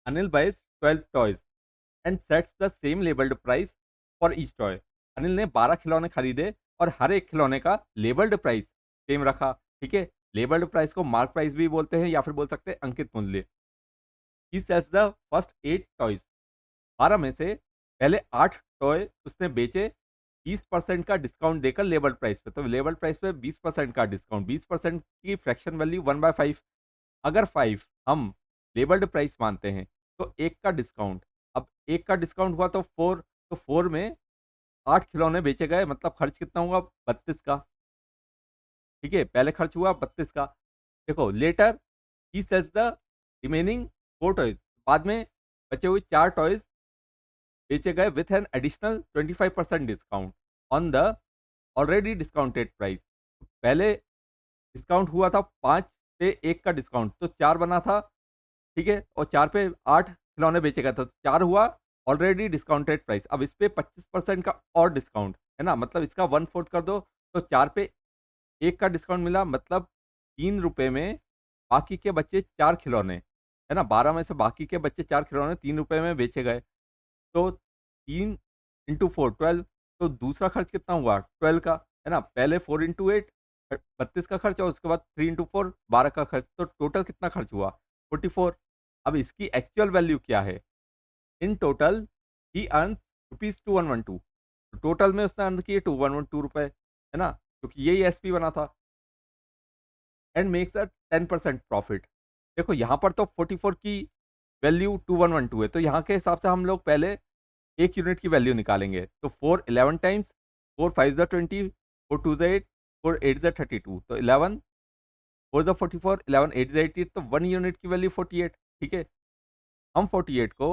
Anil buys 12 toys and sets the same labeled price for each toy. Anil ने 12 खिलौने खरीदे और हर एक खिलौने का लेबल्ड प्राइस सेम रखा। ठीक है, लेबल्ड प्राइस को मार्क प्राइस भी बोलते हैं या फिर बोल सकते हैं अंकित मूल्य। ही सेल्स द फर्स्ट 8 टॉयज, 12 में से पहले 8 टॉय उसने बेचे 20% का डिस्काउंट देकर लेबल प्राइस पे। तो लेबल प्राइस पे 20% का डिस्काउंट, 20% की फ्रैक्शन वैल्यू 1/5। अगर 5 हम लेबल्ड प्राइस मानते हैं तो एक का डिस्काउंट, अब एक का डिस्काउंट हुआ तो 4, तो 4 में 8 खिलौने बेचे गए, मतलब खर्च कितना हुआ 32 का। ठीक है, पहले खर्च हुआ 32 का। देखो लेटर ही सेल्स द रिमेनिंग 4 टॉयज, बाद में बचे हुए 4 टॉयज बेचे गए with an additional 25% discount on the already discounted price. पहले डिस्काउंट हुआ था 5 पे 1 का डिस्काउंट, तो 4 बना था। ठीक है, और 4 पे 8 खिलौने बेचे गए, तो 4 हुआ ऑलरेडी डिस्काउंटेड प्राइस। अब इस पे 25% का और डिस्काउंट है ना, मतलब इसका 1/4 कर दो, तो 4 पे 1 का डिस्काउंट मिला, मतलब 3 रुपए में बाकी के बच्चे 4 खिलौने, है ना, 12 में से बाकी के बच्चे 4 खिलौने 3 रुपए में बेचे गए। तो 3 इंटू 4 12, तो दूसरा खर्च कितना हुआ 12 का, है ना, पहले 4 इंटू 8 32 का खर्च और उसके बाद 3 इंटू 4 12 का खर्च, तो टोटल कितना खर्च हुआ 44। अब इसकी एक्चुअल वैल्यू क्या है, इन टोटल ही अर्न ₹2112, तो टोटल में उसने अर्न किए 2112 रुपए, है ना, क्योंकि यही एसपी बना था। And makes a 10% profit. देखो यहाँ पर तो 44 की वैल्यू 2112 है, तो यहाँ के हिसाब से हम लोग पहले एक यूनिट की वैल्यू निकालेंगे। तो 4 11 टाइम्स, 4 5 ज़ा 20, 4 2 ज़ा 8, 4 8 ज़ा 32, तो 11 4 ज़ा 44, 11 8 ज़ा 80, तो 1 यूनिट की वैल्यू 48। ठीक है, हम 48 को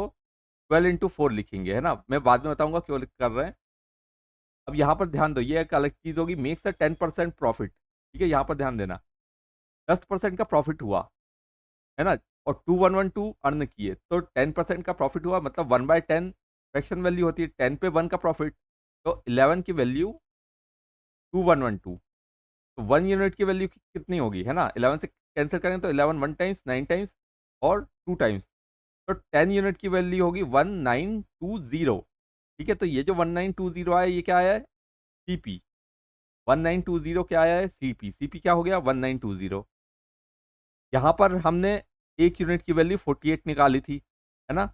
12 इंटू 4 लिखेंगे, है ना, मैं बाद में बताऊंगा क्यों कर रहे हैं। अब यहाँ पर ध्यान दो, ये एक अलग चीज होगी, मेक्स अ 10% प्रॉफिट। ठीक है, यहाँ पर ध्यान देना, 10% का प्रॉफिट हुआ, है ना, और 2112 अर्न किए, तो 10% का प्रॉफिट हुआ, मतलब 1/10 फ्रैक्शन वैल्यू होती है, 10 पे 1 का प्रॉफिट, तो 11 की वैल्यू 2112। तो 1 यूनिट की वैल्यू कितनी होगी, है ना, 11 से कैंसिल करें तो 11 1 टाइम्स, 9 टाइम्स और 2 टाइम्स, तो 10 यूनिट की वैल्यू होगी 1920। ठीक है, तो ये जो 1920 आया ये क्या आया है, सीपी। 1920 क्या आया है, सीपी। सीपी क्या हो गया 1920। यहाँ पर हमने एक यूनिट की वैल्यू 48 निकाली थी, है ना।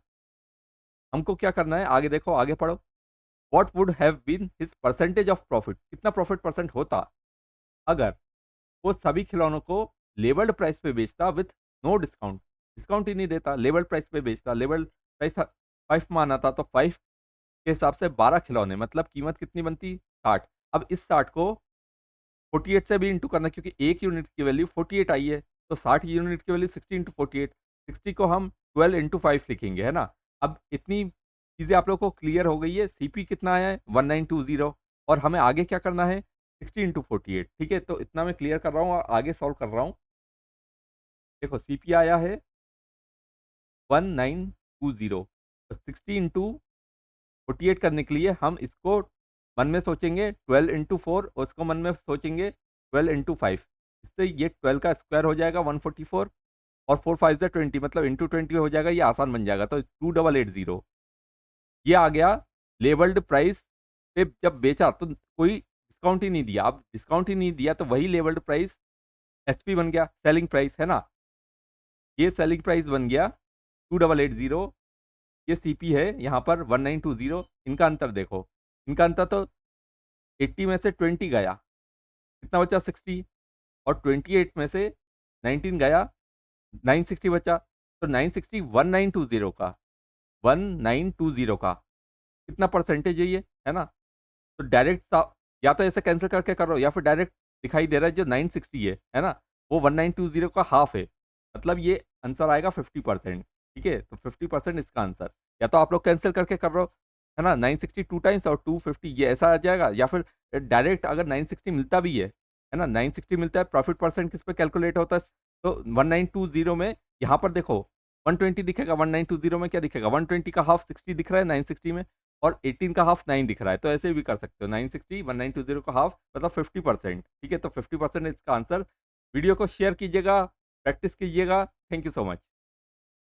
हमको क्या करना है, आगे देखो, आगे पढ़ो। What would have been his percentage of profit, कितना प्रॉफिट परसेंट होता अगर वो सभी खिलौनों को लेबल्ड प्राइस पे बेचता विथ नो डिस्काउंट, डिस्काउंट ही नहीं देता, लेबल्ड प्राइस पे बेचता। लेबल्ड प्राइस 5 माना था, तो 5 के हिसाब से 12 खिलौने, मतलब कीमत कितनी बनती 60। अब इस 60 को 48 से भी इंटू करना, क्योंकि एक यूनिट की वैल्यू 48 आई है, तो 60 यूनिट की वैल्यू 60 इंटू 48, 60 को हम 12 इंटू 5 लिखेंगे, है ना। अब इतनी चीज़ें आप लोग को क्लियर हो गई है, सीपी कितना आया है 1920, और हमें आगे क्या करना है 60 इंटू 48। ठीक है, तो इतना मैं क्लियर कर रहा हूँ और आगे सॉल्व कर रहा हूँ। देखो सीपी आया है 1920, तो 60 इंटू 48 करने के लिए हम इसको मन में सोचेंगे 12 इंटू 4, और उसको मन में सोचेंगे 12 इंटू 5। इससे ये 12 का स्क्वायर हो जाएगा 144, और 4 5 ज़ा 20, मतलब इंटू 20 हो जाएगा, ये आसान बन जाएगा, तो 2880 ये आ गया। लेबल्ड प्राइस पे जब बेचा तो कोई डिस्काउंट ही नहीं दिया, अब डिस्काउंट ही नहीं दिया तो वही लेबल्ड प्राइस एसपी बन गया, सेलिंग प्राइस, है ना। ये सेलिंग प्राइस बन गया 2880, ये सीपी है यहाँ पर 1920। इनका अंतर देखो, इनका अंतर तो 80 में से 20 गया, कितना बचा 60, और 28 में से 19 गया, 960 बचा, तो 960 1920 का, 1920 का कितना परसेंटेज है ये, है ना। तो डायरेक्ट या तो ऐसे कैंसिल करके कर रहा हो या फिर डायरेक्ट दिखाई दे रहा है जो 960 है ना, वो 1920 का हाफ है, मतलब ये आंसर आएगा 50%। ठीक है, तो 50% इसका आंसर, या तो आप लोग कैंसिल करके कर रहे हो, है ना, 960 टू टाइम्स और 250 ये ऐसा आ जाएगा, या फिर डायरेक्ट अगर 960 मिलता भी है ना, 960 मिलता है, प्रॉफिट परसेंट किस पे कैलकुलेट होता है, तो 1920 में यहाँ पर देखो 120 दिखेगा, 1920 में क्या दिखेगा 120 का हाफ 60 दिख रहा है 960 में, और 18 का हाफ 9 दिख रहा है, तो ऐसे भी कर सकते हो 960 1920 का हाफ मतलब 50%। ठीक है, तो 50% इसका आंसर। वीडियो को शेयर कीजिएगा, प्रैक्टिस कीजिएगा। Thank you so much.